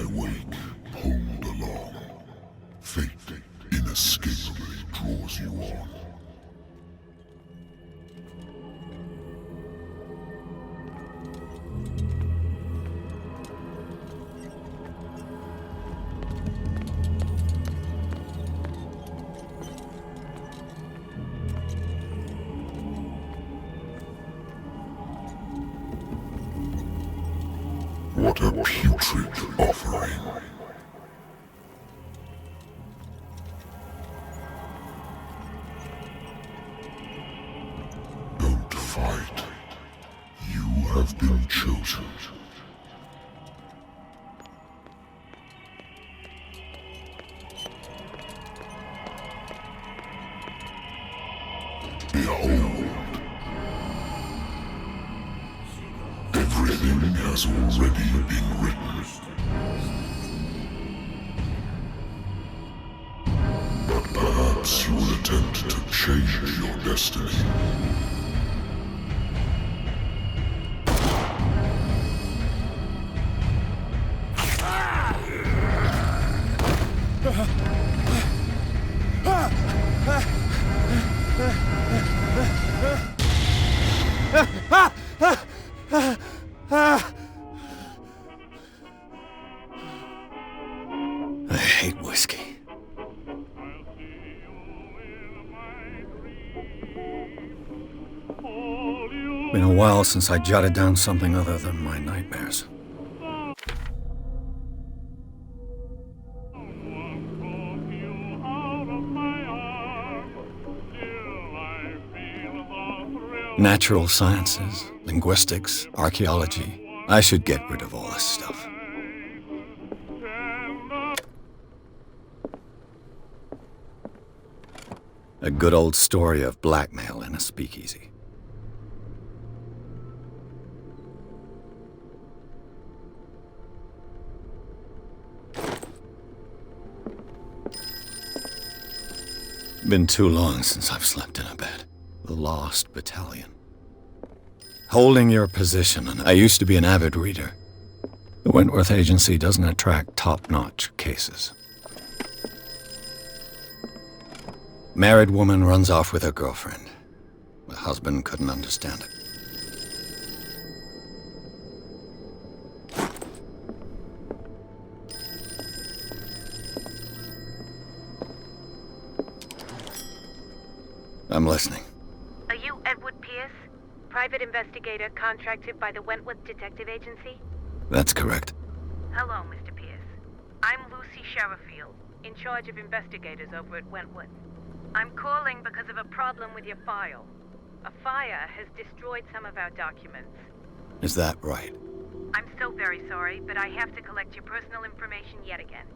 my wake, pulled along. Fate inescapably draws you on. What a putrid offering. Don't fight. You have been chosen. Behold. Everything has already been written. But perhaps you will attempt to change your destiny. I hate whiskey. Been a while since I jotted down something other than my nightmares. Natural sciences, linguistics, archaeology. I should get rid of all this stuff. A good old story of blackmail in a speakeasy. Been too long since I've slept in a bed. The Lost Battalion. Holding your position, and I used to be an avid reader. The Wentworth Agency doesn't attract top-notch cases. Married woman runs off with her girlfriend. The husband couldn't understand it. I'm listening. Are you Edward Pierce? Private investigator contracted by the Wentworth Detective Agency? That's correct. Hello, Mr. Pierce. I'm Lucy Sherifield, in charge of investigators over at Wentworth. I'm calling because of a problem with your file. A fire has destroyed some of our documents. Is that right? I'm so very sorry, but I have to collect your personal information yet again.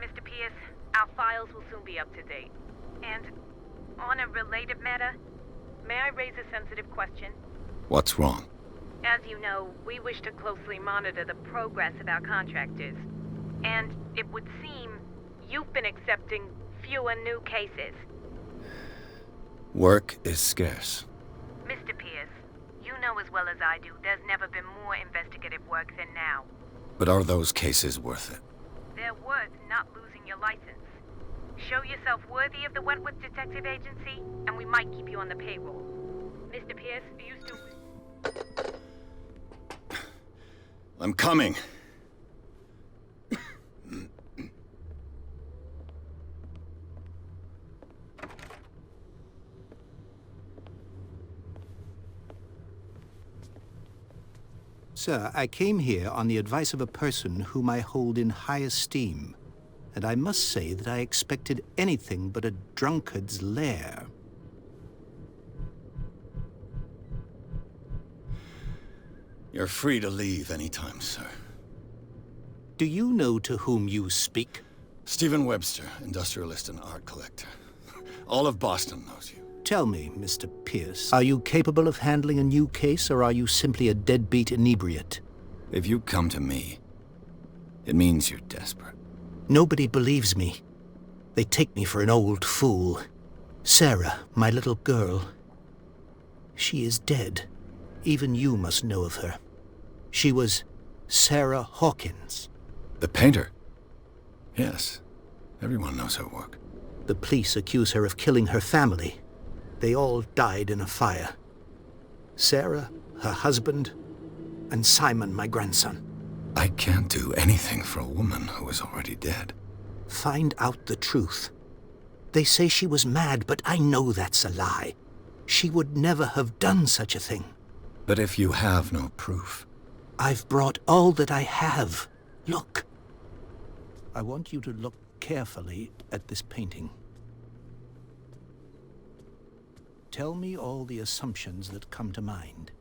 Mr. Pierce, our files will soon be up to date. And on a related matter, may I raise a sensitive question? What's wrong? As you know, we wish to closely monitor the progress of our contractors. And it would seem you've been accepting fewer new cases. Work is scarce. Mr. Pierce, you know as well as I do, there's never been more investigative work than now. But are those cases worth it? They're worth not losing your license. Show yourself worthy of the Wentworth Detective Agency, and we might keep you on the payroll. Mr. Pierce, do you still... I'm coming. Sir, I came here on the advice of a person whom I hold in high esteem, and I must say that I expected anything but a drunkard's lair. You're free to leave anytime, sir. Do you know to whom you speak? Stephen Webster, industrialist and art collector. All of Boston knows you. Tell me, Mr. Pierce, are you capable of handling a new case, or are you simply a deadbeat inebriate? If you come to me, it means you're desperate. Nobody believes me. They take me for an old fool. Sarah, my little girl, she is dead. Even you must know of her. She was Sarah Hawkins. The painter? Yes. Everyone knows her work. The police accuse her of killing her family. They all died in a fire. Sarah, her husband, and Simon, my grandson. I can't do anything for a woman who is already dead. Find out the truth. They say she was mad, but I know that's a lie. She would never have done such a thing. But if you have no proof... I've brought all that I have. Look. I want you to look carefully at this painting. Tell me all the assumptions that come to mind.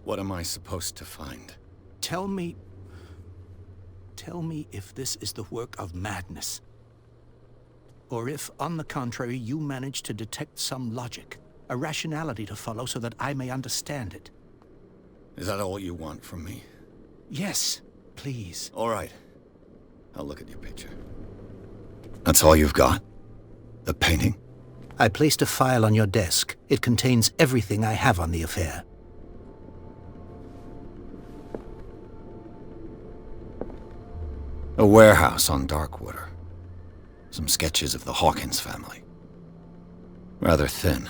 What am I supposed to find? Tell me if this is the work of madness. Or if, on the contrary, you manage to detect some logic, a rationality to follow so that I may understand it. Is that all you want from me? Yes, please. All right. I'll look at your picture. That's all you've got? The painting? I placed a file on your desk. It contains everything I have on the affair. A warehouse on Darkwater. Some sketches of the Hawkins family. Rather thin.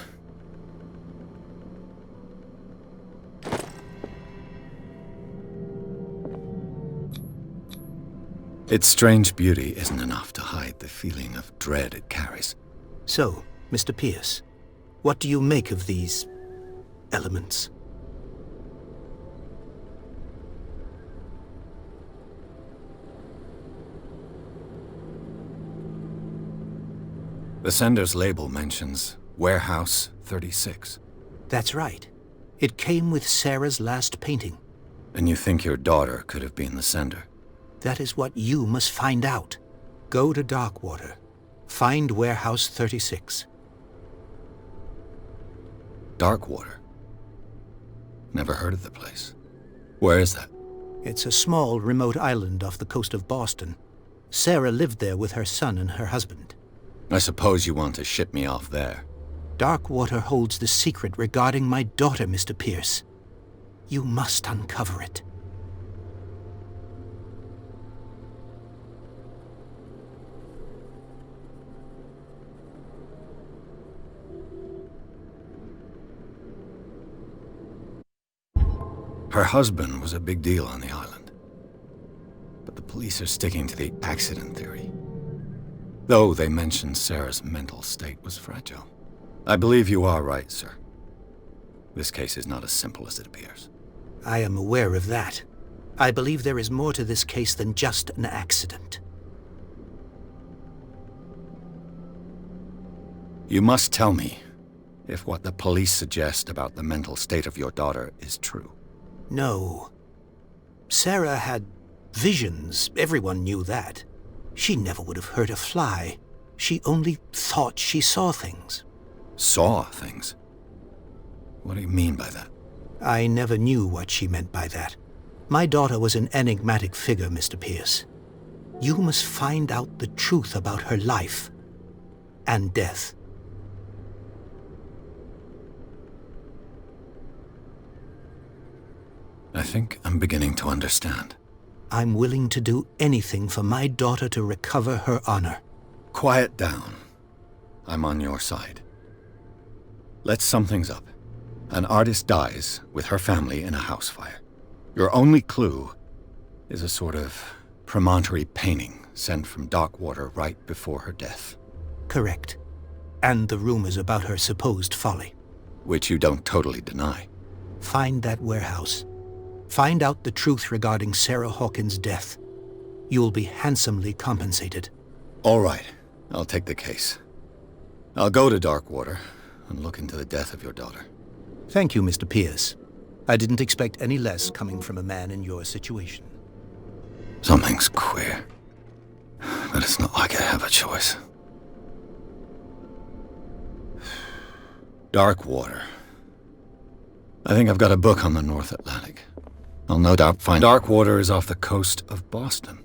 Its strange beauty isn't enough to hide the feeling of dread it carries. So, Mr. Pierce, what do you make of these elements? The sender's label mentions Warehouse 36. That's right. It came with Sarah's last painting. And you think your daughter could have been the sender? That is what you must find out. Go to Darkwater. Find Warehouse 36. Darkwater? Never heard of the place. Where is that? It's a small, remote island off the coast of Boston. Sarah lived there with her son and her husband. I suppose you want to ship me off there. Darkwater holds the secret regarding my daughter, Mr. Pierce. You must uncover it. Her husband was a big deal on the island. But the police are sticking to the accident theory. Though they mentioned Sarah's mental state was fragile. I believe you are right, sir. This case is not as simple as it appears. I am aware of that. I believe there is more to this case than just an accident. You must tell me if what the police suggest about the mental state of your daughter is true. No. Sarah had visions. Everyone knew that. She never would have hurt a fly. She only thought she saw things. Saw things? What do you mean by that? I never knew what she meant by that. My daughter was an enigmatic figure, Mr. Pierce. You must find out the truth about her life and death. I think I'm beginning to understand. I'm willing to do anything for my daughter to recover her honor. Quiet down. I'm on your side. Let's sum things up. An artist dies with her family in a house fire. Your only clue is a sort of promontory painting sent from Darkwater right before her death. Correct. And the rumors about her supposed folly. Which you don't totally deny. Find that warehouse. Find out the truth regarding Sarah Hawkins' death. You'll be handsomely compensated. All right. I'll take the case. I'll go to Darkwater and look into the death of your daughter. Thank you, Mr. Pierce. I didn't expect any less coming from a man in your situation. Something's queer. But it's not like I have a choice. Darkwater. I think I've got a book on the North Atlantic. I'll no doubt find Darkwater is off the coast of Boston.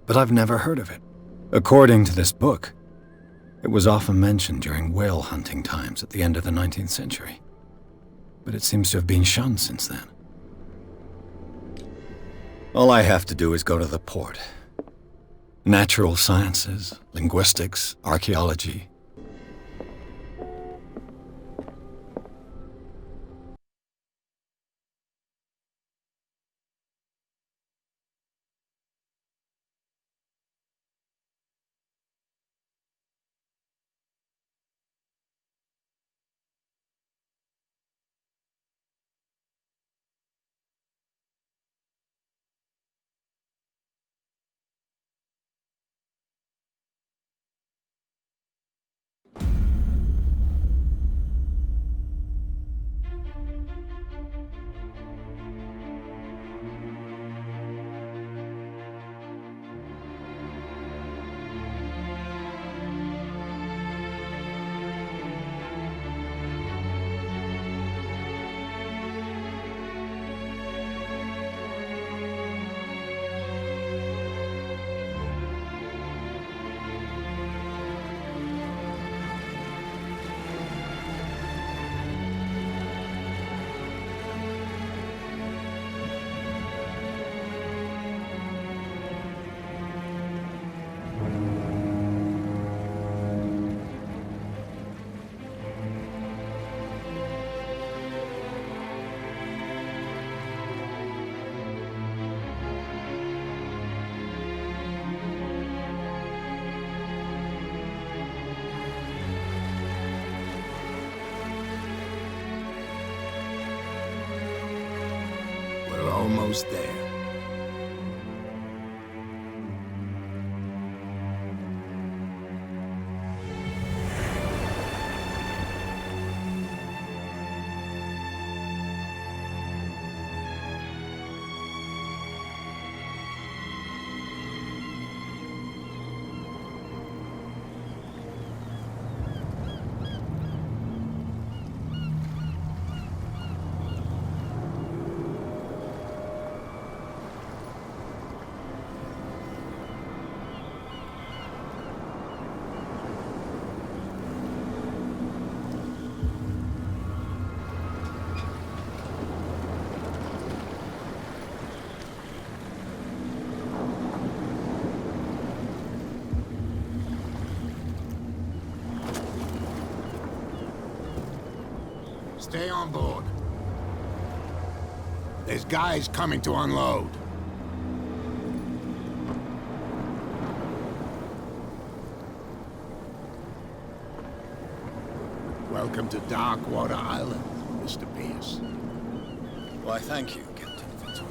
But I've never heard of it. According to this book, it was often mentioned during whale hunting times at the end of the 19th century. But it seems to have been shunned since then. All I have to do is go to the port. Natural sciences, linguistics, archaeology. Almost there. Stay on board. There's guys coming to unload. Welcome to Darkwater Island, Mr. Pierce. Why, thank you, Captain Fitzroy.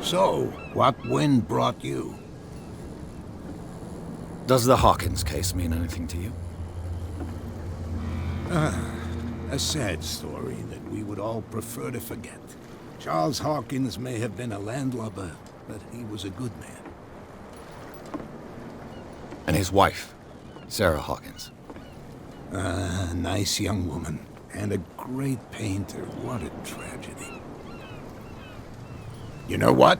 So, what wind brought you? Does the Hawkins case mean anything to you? A sad story that we would all prefer to forget. Charles Hawkins may have been a landlubber, but he was a good man. his wife, Sarah Hawkins. A nice young woman. And a great painter. What a tragedy. You know what?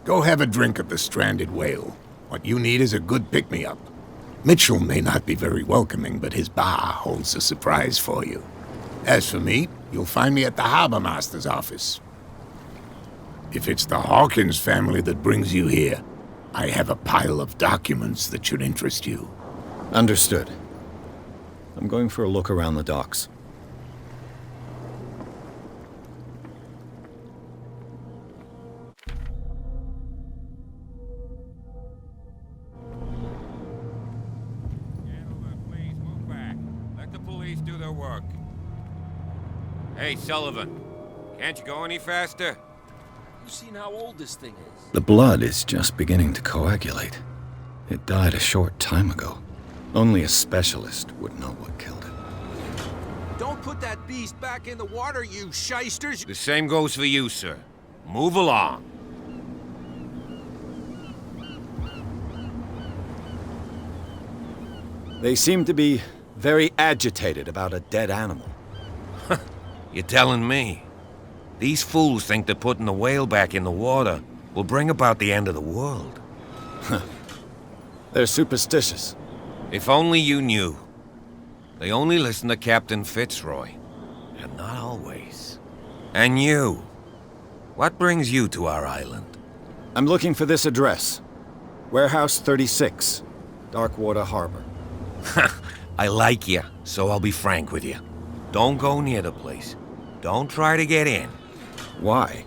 Go have a drink at the Stranded Whale. What you need is a good pick-me-up. Mitchell may not be very welcoming, but his bar holds a surprise for you. As for me, you'll find me at the Harbor Master's office. If it's the Hawkins family that brings you here, I have a pile of documents that should interest you. Understood. I'm going for a look around the docks. Please move back. Let the police do their work. Hey, Sullivan. Can't you go any faster? You've seen how old this thing is. The blood is just beginning to coagulate. It died a short time ago. Only a specialist would know what killed it. Don't put that beast back in the water, you shysters! The same goes for you, sir. Move along. They seem to be very agitated about a dead animal. You're telling me? These fools think that putting the whale back in the water will bring about the end of the world. They're superstitious. If only you knew. They only listen to Captain Fitzroy. And not always. And you. What brings you to our island? I'm looking for this address. Warehouse 36, Darkwater Harbor. I like you, so I'll be frank with you. Don't go near the place. Don't try to get in. Why?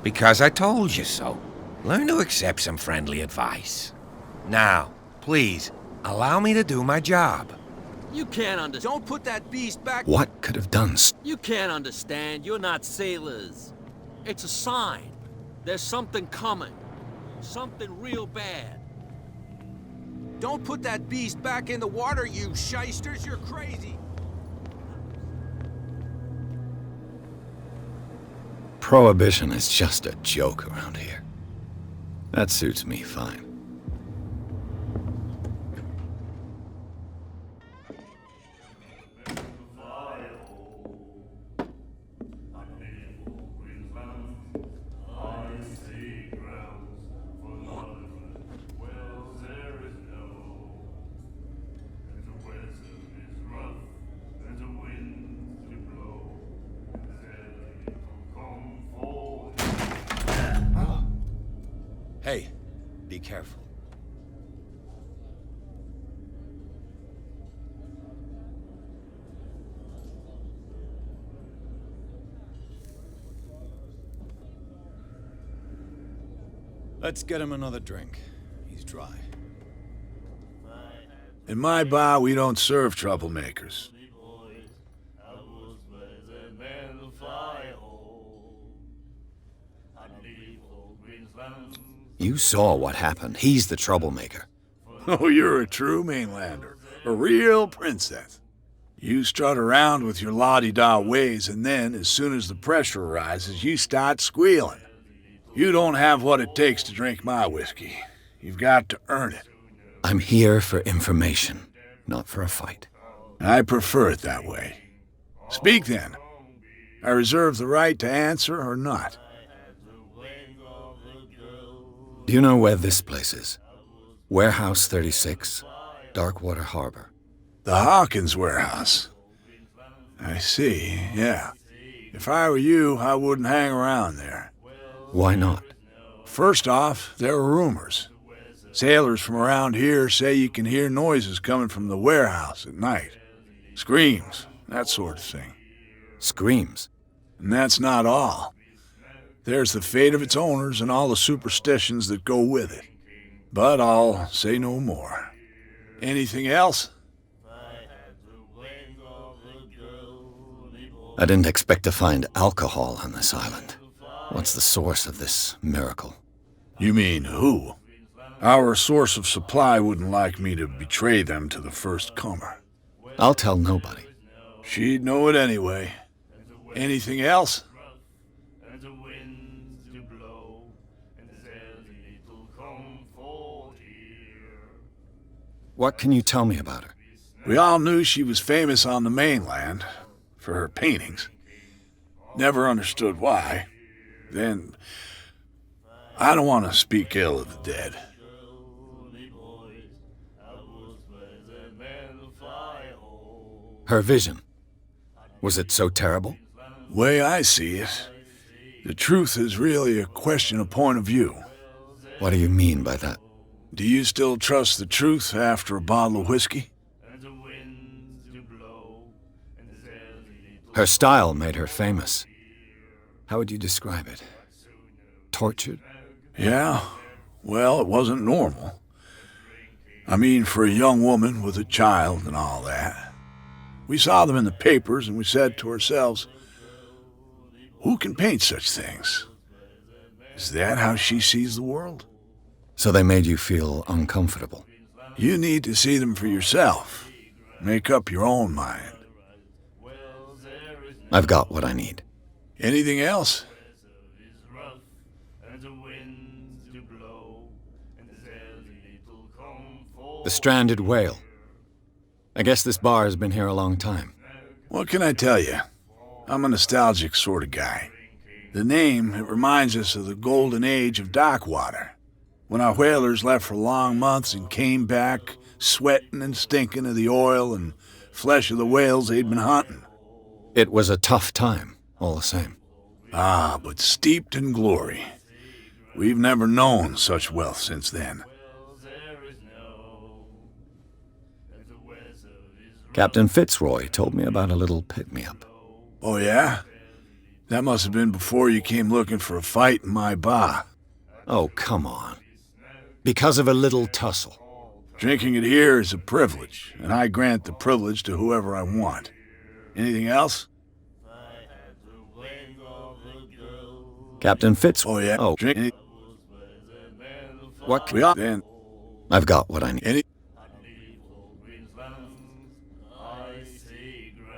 Because I told you so. Learn to accept some friendly advice. Now, please, allow me to do my job. You can't understand. Don't put that beast back. What could have done? You can't understand. You're not sailors. It's a sign. There's something coming. Something real bad. Don't put that beast back in the water, you shysters. You're crazy. Prohibition is just a joke around here. That suits me fine. Hey, be careful. Let's get him another drink. He's dry. In my bar, we don't serve troublemakers. You saw what happened. He's the troublemaker. Oh, you're a true mainlander. A real princess. You strut around with your la-di-da ways, and then, as soon as the pressure rises, you start squealing. You don't have what it takes to drink my whiskey. You've got to earn it. I'm here for information, not for a fight. I prefer it that way. Speak then. I reserve the right to answer or not. Do you know where this place is? Warehouse 36, Darkwater Harbor. The Hawkins warehouse. I see, yeah. If I were you, I wouldn't hang around there. Why not? First off, there are rumors. Sailors from around here say you can hear noises coming from the warehouse at night. Screams, that sort of thing. Screams? And that's not all. There's the fate of its owners and all the superstitions that go with it. But I'll say no more. Anything else? I didn't expect to find alcohol on this island. What's the source of this miracle? You mean who? Our source of supply wouldn't like me to betray them to the first comer. I'll tell nobody. She'd know it anyway. Anything else? What can you tell me about her? We all knew she was famous on the mainland for her paintings. Never understood why. Then, I don't want to speak ill of the dead. Her vision. Was it so terrible? Way I see it, the truth is really a question of point of view. What do you mean by that? Do you still trust the truth after a bottle of whiskey? Her style made her famous. How would you describe it? Tortured? Yeah, well, it wasn't normal. I mean, for a young woman with a child and all that. We saw them in the papers and we said to ourselves, who can paint such things? Is that how she sees the world? So they made you feel uncomfortable? You need to see them for yourself. Make up your own mind. I've got what I need. Anything else? The stranded whale. I guess this bar has been here a long time. What can I tell you? I'm a nostalgic sort of guy. The name, it reminds us of the golden age of dock water, when our whalers left for long months and came back sweating and stinking of the oil and flesh of the whales they'd been hunting. It was a tough time, all the same. Ah, but steeped in glory. We've never known such wealth since then. Captain Fitzroy told me about a little pick-me-up. Oh, yeah? That must have been before you came looking for a fight in my bar. Oh, come on. Because of a little tussle. Drinking it here is a privilege, and I grant the privilege to whoever I want. Anything else? Captain Fitzroy. Oh, yeah? Oh, Drink. What? We are then. I've got what I need. Any?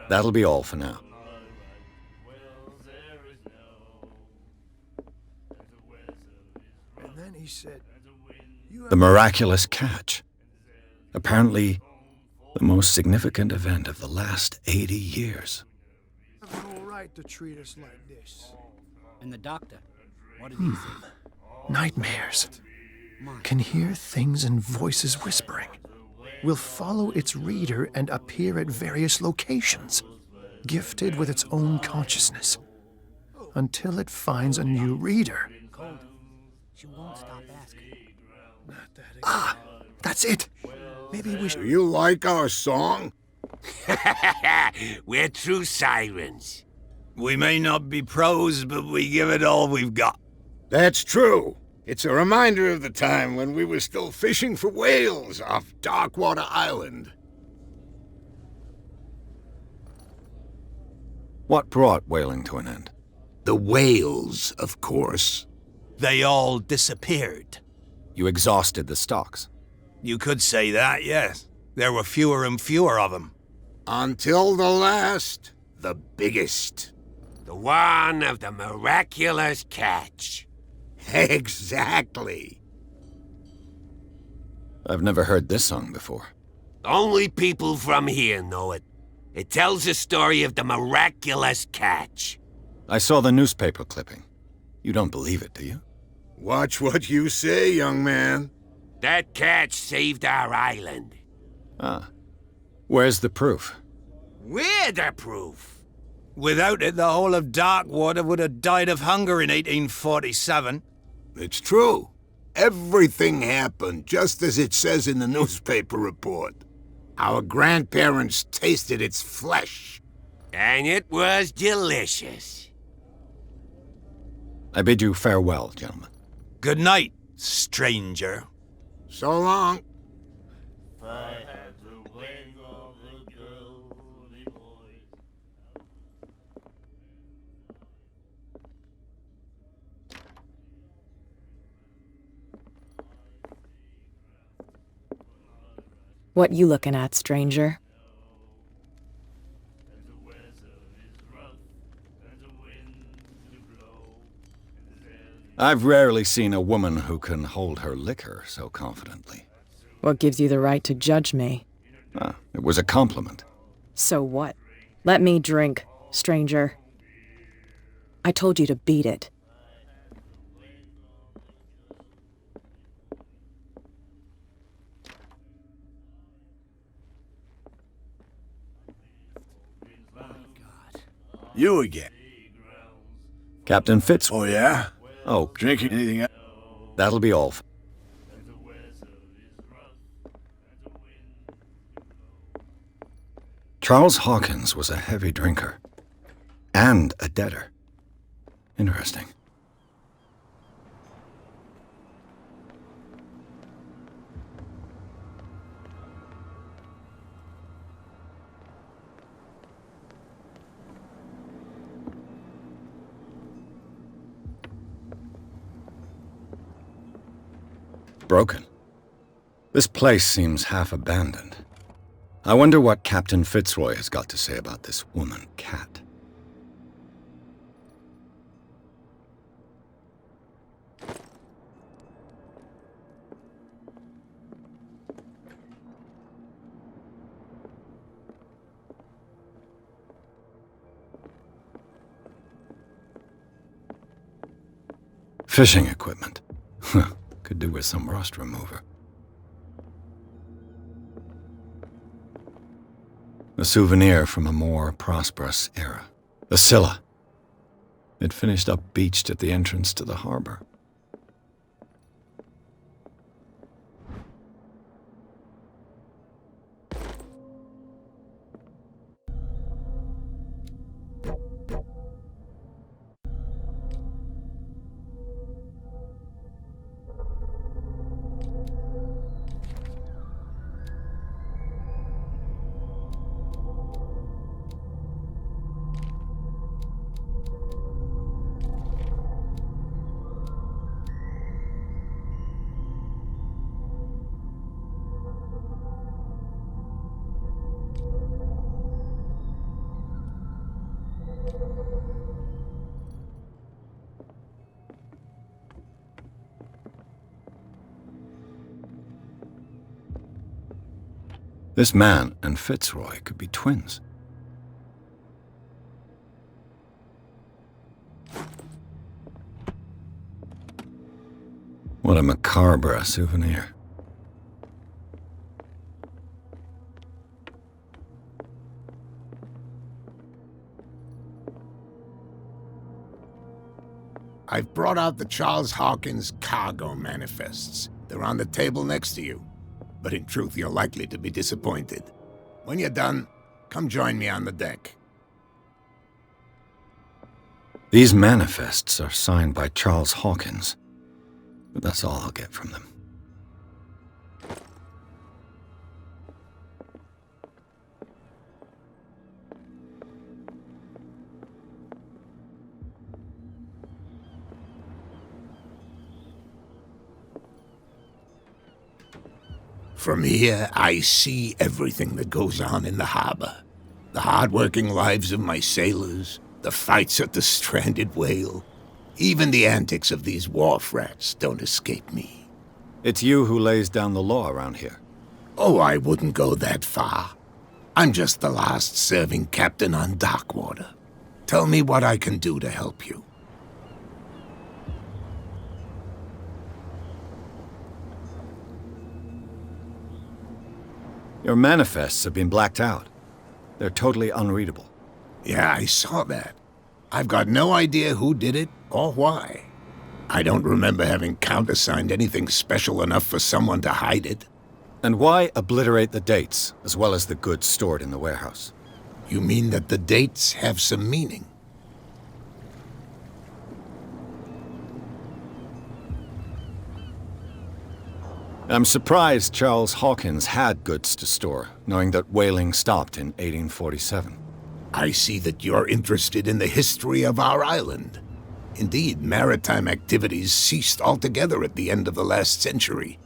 That'll be all for now. And then he said, The miraculous catch. Apparently, the most significant event of the last 80 years. "You have no right to treat us like this." And the doctor, what did he say? Nightmares. Can hear things and voices whispering. Will follow its reader and appear at various locations, gifted with its own consciousness, until it finds a new reader. She won't stop asking. Ah, that's it. Maybe we should... Do you like our song? We're true sirens. We may not be pros, but we give it all we've got. That's true. It's a reminder of the time when we were still fishing for whales off Darkwater Island. What brought whaling to an end? The whales, of course. They all disappeared. You exhausted the stocks. You could say that, yes. There were fewer and fewer of them. Until the last, the biggest. The one of the miraculous catch. Exactly. I've never heard this song before. Only people from here know it. It tells the story of the miraculous catch. I saw the newspaper clipping. You don't believe it, do you? Watch what you say, young man. That catch saved our island. Ah. Where's the proof? We're the proof. Without it, the whole of Darkwater would have died of hunger in 1847. It's true. Everything happened just as it says in the newspaper report. Our grandparents tasted its flesh. And it was delicious. I bid you farewell, gentlemen. Good night, stranger. So long. What you looking at, stranger? I've rarely seen a woman who can hold her liquor so confidently. What gives you the right to judge me? It was a compliment. So what? Let me drink, stranger. I told you to beat it. You again. Captain Fitz. Oh, yeah? Oh, Drinking anything else? that'll be all. Charles Hawkins was a heavy drinker. And a debtor. Interesting. Broken. This place seems half abandoned. I wonder what Captain Fitzroy has got to say about this woman, Cat. Fishing equipment. Could do with some rust remover. A souvenir from a more prosperous era. The Scylla. It finished up beached at the entrance to the harbor. This man and Fitzroy could be twins. What a macabre souvenir. I've brought out the Charles Hawkins cargo manifests. They're on the table next to you. But in truth, you're likely to be disappointed. When you're done, come join me on the deck. These manifests are signed by Charles Hawkins, but that's all I'll get from them. From here, I see everything that goes on in the harbor. The hard-working lives of my sailors, the fights at the stranded whale. Even the antics of these wharf rats don't escape me. It's you who lays down the law around here. Oh, I wouldn't go that far. I'm just the last serving captain on Darkwater. Tell me what I can do to help you. Your manifests have been blacked out. They're totally unreadable. Yeah, I saw that. I've got no idea who did it or why. I don't remember having countersigned anything special enough for someone to hide it. And why obliterate the dates, as well as the goods stored in the warehouse? You mean that the dates have some meaning? I'm surprised Charles Hawkins had goods to store, knowing that whaling stopped in 1847. I see that you're interested in the history of our island. Indeed, maritime activities ceased altogether at the end of the last century.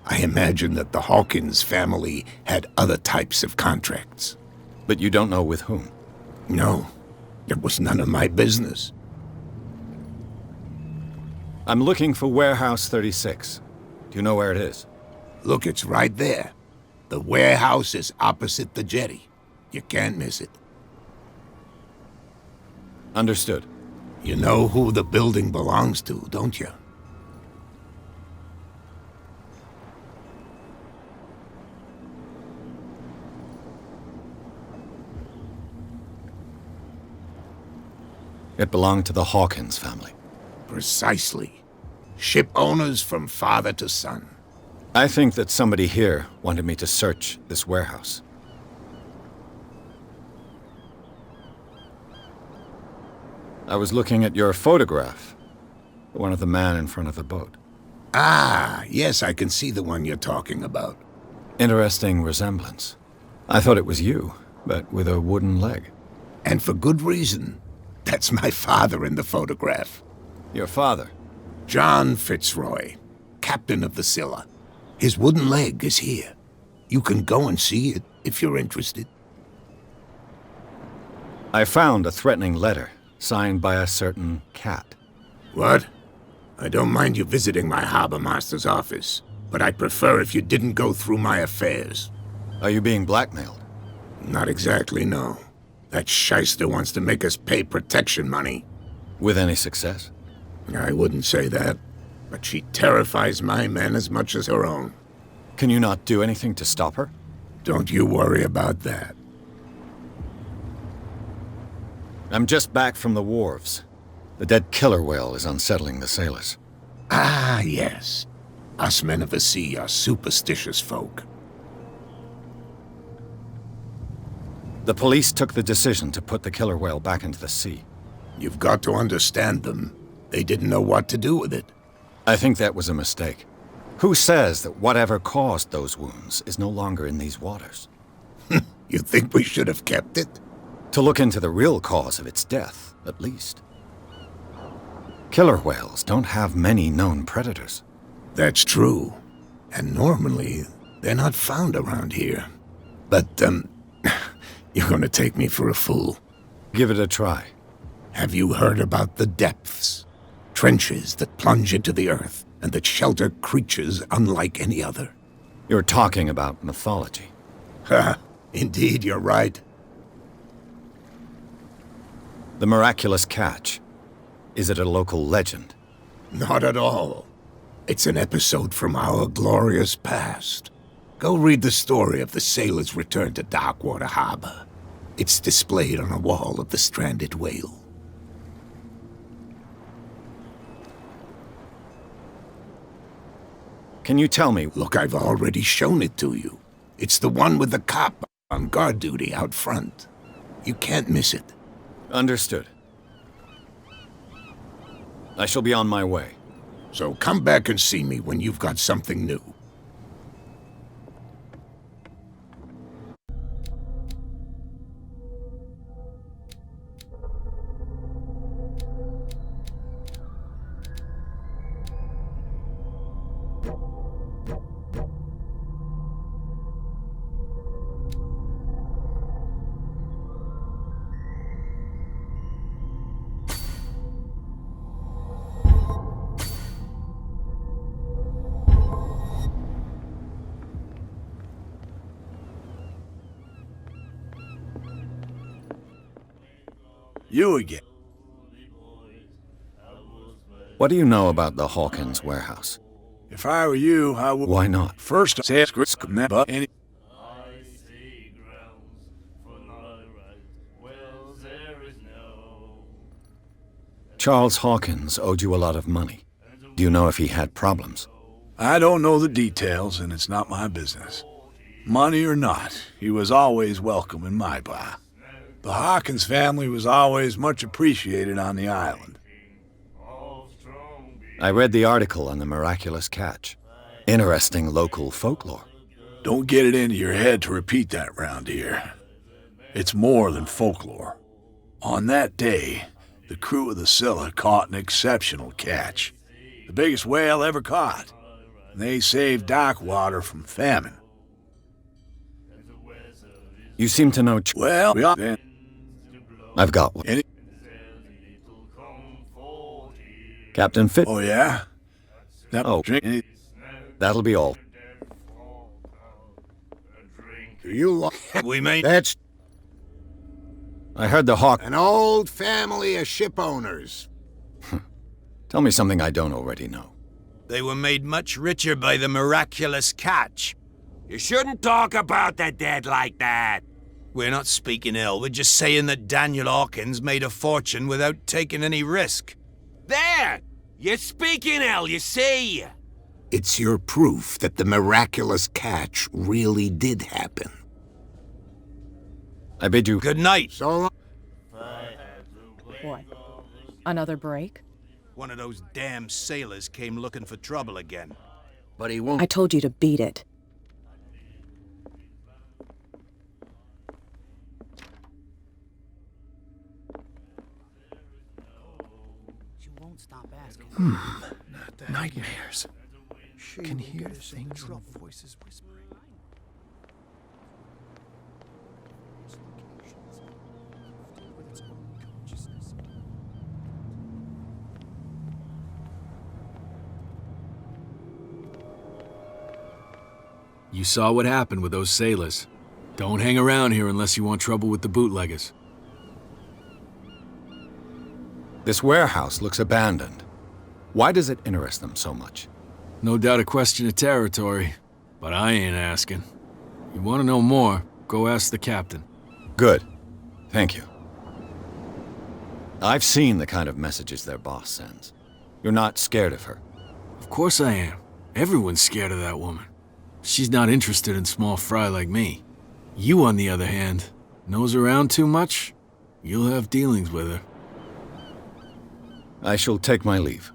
I imagine that the Hawkins family had other types of contracts. But you don't know with whom? No, it was none of my business. I'm looking for Warehouse 36. Do you know where it is? Look, it's right there. The warehouse is opposite the jetty. You can't miss it. Understood. You know who the building belongs to, don't you? It belonged to the Hawkins family. Precisely. Ship owners from father to son. I think that somebody here wanted me to search this warehouse. I was looking at your photograph. The one of the man in front of the boat. Ah, yes, I can see the one you're talking about. Interesting resemblance. I thought it was you, but with a wooden leg. And for good reason. That's my father in the photograph. Your father? John Fitzroy, captain of the Scylla. His wooden leg is here. You can go and see it if you're interested. I found a threatening letter signed by a certain cat. What? I don't mind you visiting my harbor master's office, but I'd prefer if you didn't go through my affairs. Are you being blackmailed? Not exactly, no. That shyster wants to make us pay protection money. With any success? I wouldn't say that, but she terrifies my men as much as her own. Can you not do anything to stop her? Don't you worry about that. I'm just back from the wharves. The dead killer whale is unsettling the sailors. Ah, yes. Us men of the sea are superstitious folk. The police took the decision to put the killer whale back into the sea. You've got to understand them. They didn't know what to do with it. I think that was a mistake. Who says that whatever caused those wounds is no longer in these waters? You think we should have kept it? To look into the real cause of its death, at least. Killer whales don't have many known predators. That's true. And normally, they're not found around here. But, you're gonna take me for a fool. Give it a try. Have you heard about the depths? Trenches that plunge into the earth and that shelter creatures unlike any other. You're talking about mythology. Ha! Indeed, you're right. The miraculous catch. Is it a local legend? Not at all. It's an episode from our glorious past. Go read the story of the sailor's return to Darkwater Harbor. It's displayed on a wall of the stranded whale. Can you tell me? Look, I've already shown it to you. It's the one with the cop on guard duty out front. You can't miss it. Understood. I shall be on my way. So come back and see me when you've got something new. You again. What do you know about the Hawkins warehouse? If I were you, I would... Why not? First, say never any... Charles Hawkins owed you a lot of money. Do you know if he had problems? I don't know the details, and it's not my business. Money or not, he was always welcome in my bar. The Hawkins family was always much appreciated on the island. I read the article on the miraculous catch. Interesting local folklore. Don't get it into your head to repeat that round here. It's more than folklore. On that day, the crew of the Scylla caught an exceptional catch. The biggest whale ever caught. And they saved Darkwater from famine. You seem to know... Well, then... I've got one. Captain Fit. Oh, yeah? Oh, that'll be all. Do you We may... That's I heard the Hawk. an old family of ship owners. Tell me something I don't already know. They were made much richer by the miraculous catch. You shouldn't talk about the dead like that. We're not speaking ill, we're just saying that Daniel Hawkins made a fortune without taking any risk. There! You're speaking ill, you see? It's your proof that the miraculous catch really did happen. I bid you Good night. So long. What? Another break? One of those damn sailors came looking for trouble again. But he won't. I told you to beat it. She won't stop asking. Nightmares. Can hear things and voices whispering. With its own consciousness. You saw what happened with those sailors. Don't hang around here unless you want trouble with the bootleggers. This warehouse looks abandoned. Why does it interest them so much? No doubt a question of territory, but I ain't asking. You want to know more, go ask the captain. Good. Thank you. I've seen the kind of messages their boss sends. You're not scared of her. Of course I am. Everyone's scared of that woman. She's not interested in small fry like me. You, on the other hand, nose around too much, you'll have dealings with her. I shall take my leave.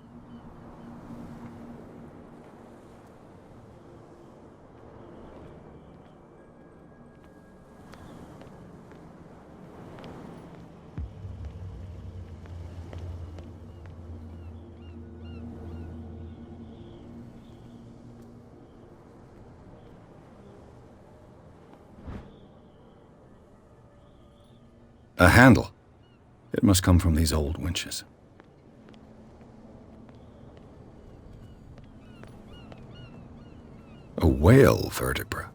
A handle. It must come from these old winches. A whale vertebra.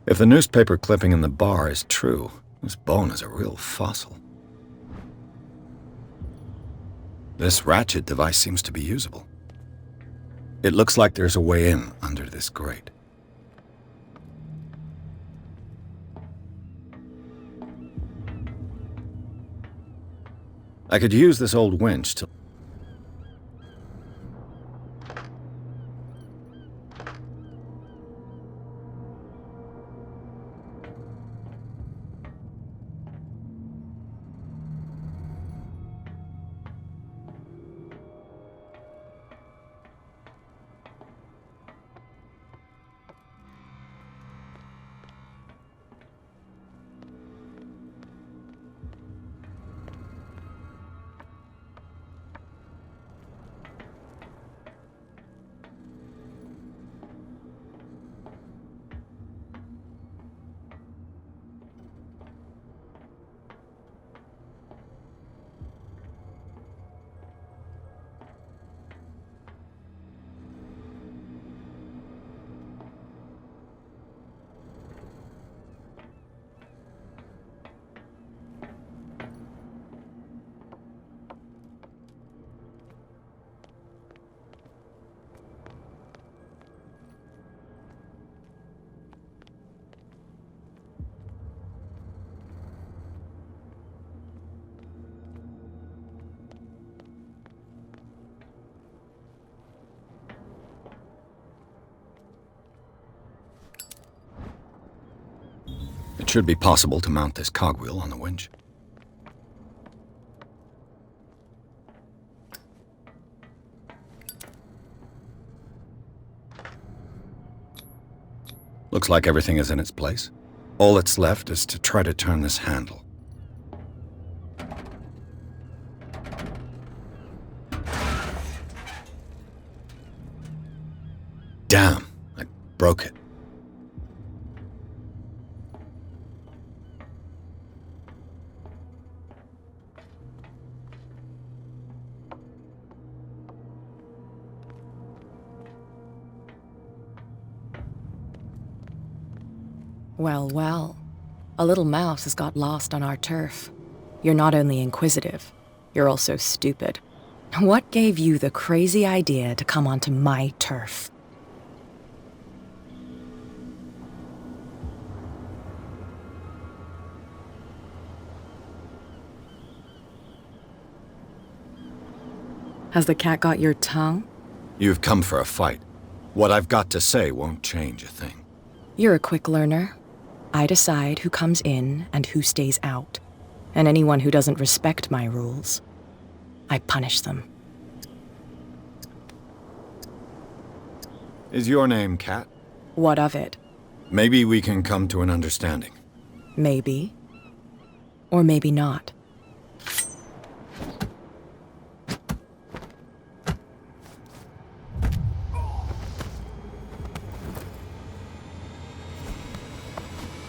If the newspaper clipping in the bar is true, this bone is a real fossil. This ratchet device seems to be usable. It looks like there's a way in under this grate. I could use this old winch to... It should be possible to mount this cogwheel on the winch. Looks like everything is in its place. All that's left is to try to turn this handle. Damn, I broke it. Well, well. A little mouse has got lost on our turf. You're not only inquisitive, you're also stupid. What gave you the crazy idea to come onto my turf? Has the cat got your tongue? You've come for a fight. What I've got to say won't change a thing. You're a quick learner. I decide who comes in and who stays out. And anyone who doesn't respect my rules, I punish them. Is your name Cat? What of it? Maybe we can come to an understanding. Maybe. Or maybe not.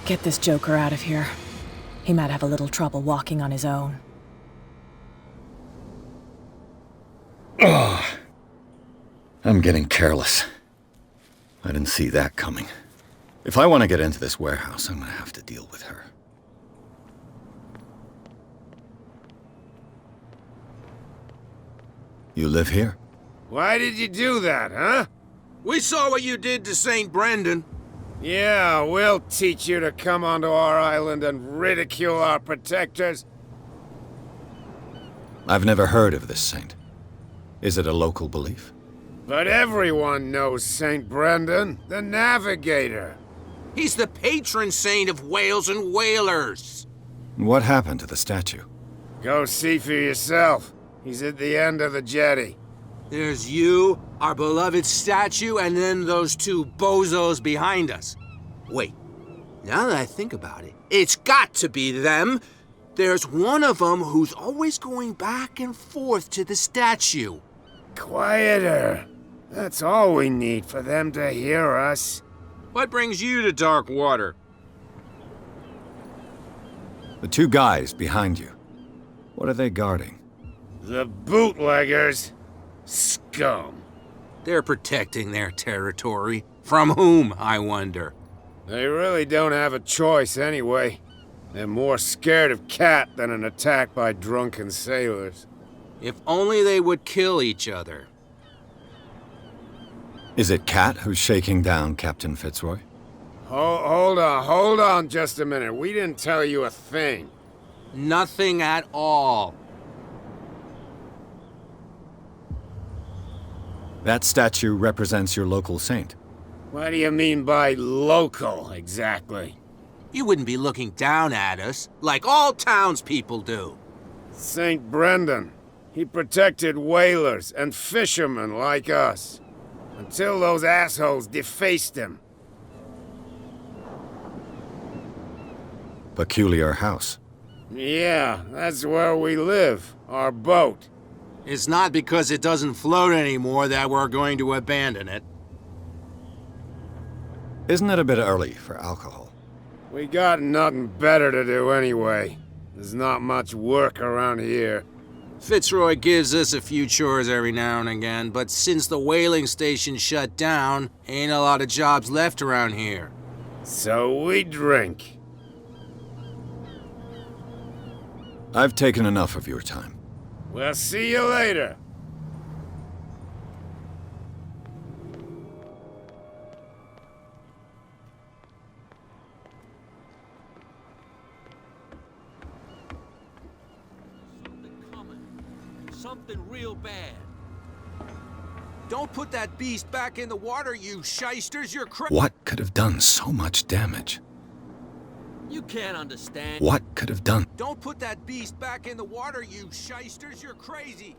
Get this joker out of here. He might have a little trouble walking on his own. Ugh. I'm getting careless. I didn't see that coming. If I want to get into this warehouse, I'm gonna have to deal with her. You live here? Why did you do that, huh? We saw what you did to St. Brendan. Yeah, we'll teach you to come onto our island and ridicule our protectors. I've never heard of this saint. Is it a local belief? But everyone knows St. Brendan, the navigator. He's the patron saint of whales and whalers. What happened to the statue? Go see for yourself. He's at the end of the jetty. There's you, our beloved statue, and then those two bozos behind us. Wait, now that I think about it, it's got to be them. There's one of them who's always going back and forth to the statue. Quieter. That's all we need for them to hear us. What brings you to Dark Water? The two guys behind you. What are they guarding? The bootleggers. Scum. They're protecting their territory. From whom, I wonder? They really don't have a choice anyway. They're more scared of Cat than an attack by drunken sailors. If only they would kill each other. Is it Cat who's shaking down Captain Fitzroy? Hold on just a minute. We didn't tell you a thing. Nothing at all. That statue represents your local saint. What do you mean by local, exactly? You wouldn't be looking down at us, like all townspeople do. St. Brendan. He protected whalers and fishermen like us. Until those assholes defaced him. Peculiar house. Yeah, that's where we live. Our boat. It's not because it doesn't float anymore that we're going to abandon it. Isn't it a bit early for alcohol? We got nothing better to do anyway. There's not much work around here. Fitzroy gives us a few chores every now and again, but since the whaling station shut down, ain't a lot of jobs left around here. So we drink. I've taken enough of your time. We'll see you later. Something real bad. Don't put that beast back in the water, you shysters. You're crazy. What could have done so much damage? You can't understand. What could have done? Don't put that beast back in the water, you shysters. You're crazy.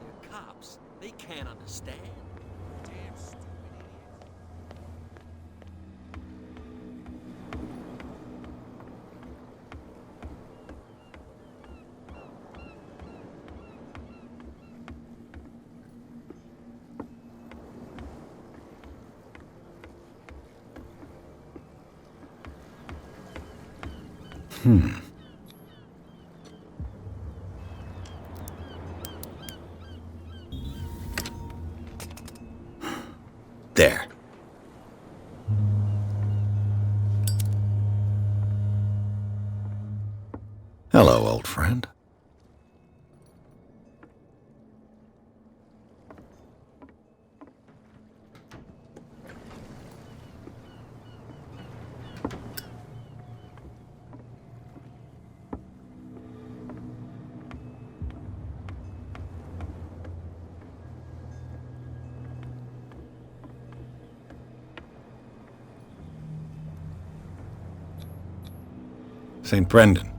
They're cops. They can't understand. Damn stupid There. friend? St. Brendan,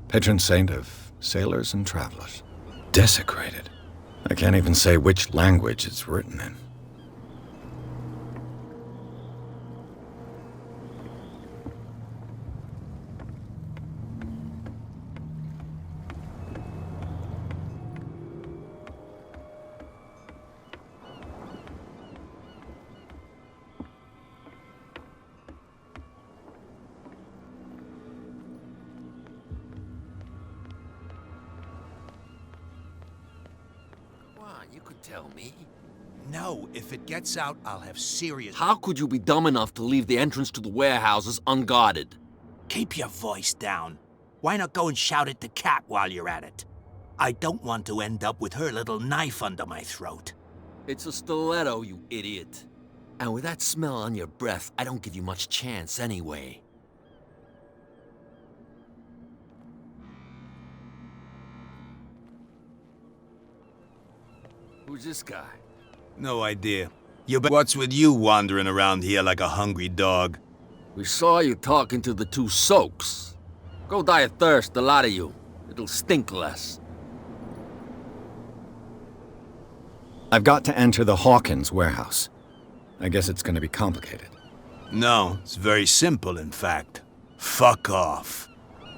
patron saint of sailors and travelers. Desecrated. I can't even say which language it's written in. You could tell me. No, if it gets out, I'll have serious... How could you be dumb enough to leave the entrance to the warehouses unguarded? Keep your voice down. Why not go and shout at the cat while you're at it? I don't want to end up with her little knife under my throat. It's a stiletto, you idiot. And with that smell on your breath, I don't give you much chance anyway. Who's this guy? No idea. What's with you wandering around here like a hungry dog? We saw you talking to the two soaks. Go die of thirst, the lot of you. It'll stink less. I've got to enter the Hawkins warehouse. I guess it's gonna be complicated. No, it's very simple, in fact. Fuck off.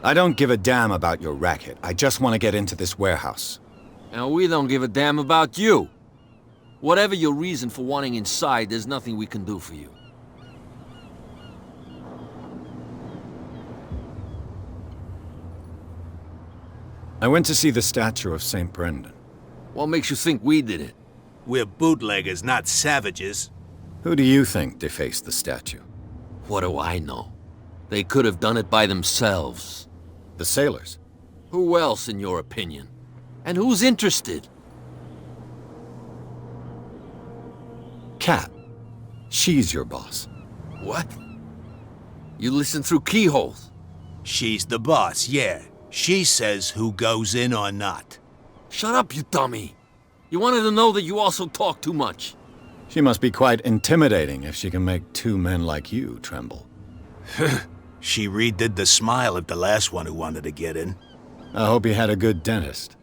I don't give a damn about your racket. I just want to get into this warehouse. And we don't give a damn about you. Whatever your reason for wanting inside, there's nothing we can do for you. I went to see the statue of St. Brendan. What makes you think we did it? We're bootleggers, not savages. Who do you think defaced the statue? What do I know? They could have done it by themselves. The sailors? Who else, in your opinion? And who's interested? Cat. She's your boss. What? You listen through keyholes? She's the boss, yeah. She says who goes in or not. Shut up, you dummy. You wanted to know that you also talk too much. She must be quite intimidating if she can make two men like you tremble. She redid the smile of the last one who wanted to get in. I hope he had a good dentist.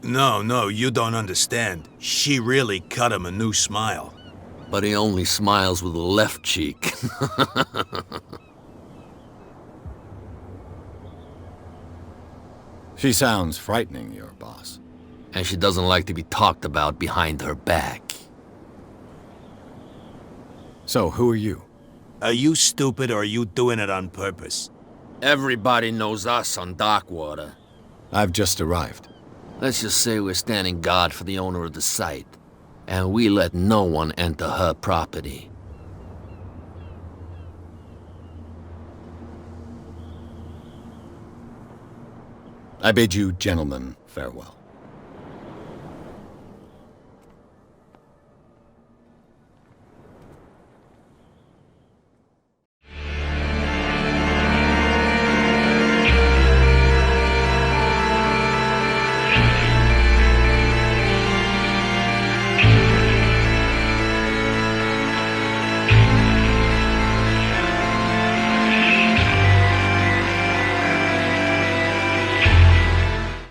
No, you don't understand. She really cut him a new smile. But he only smiles with the left cheek. She sounds frightening, your boss. And she doesn't like to be talked about behind her back. So, who are you? Are you stupid or are you doing it on purpose? Everybody knows us on Darkwater. I've just arrived. Let's just say we're standing guard for the owner of the site. And we let no one enter her property. I bid you gentlemen farewell.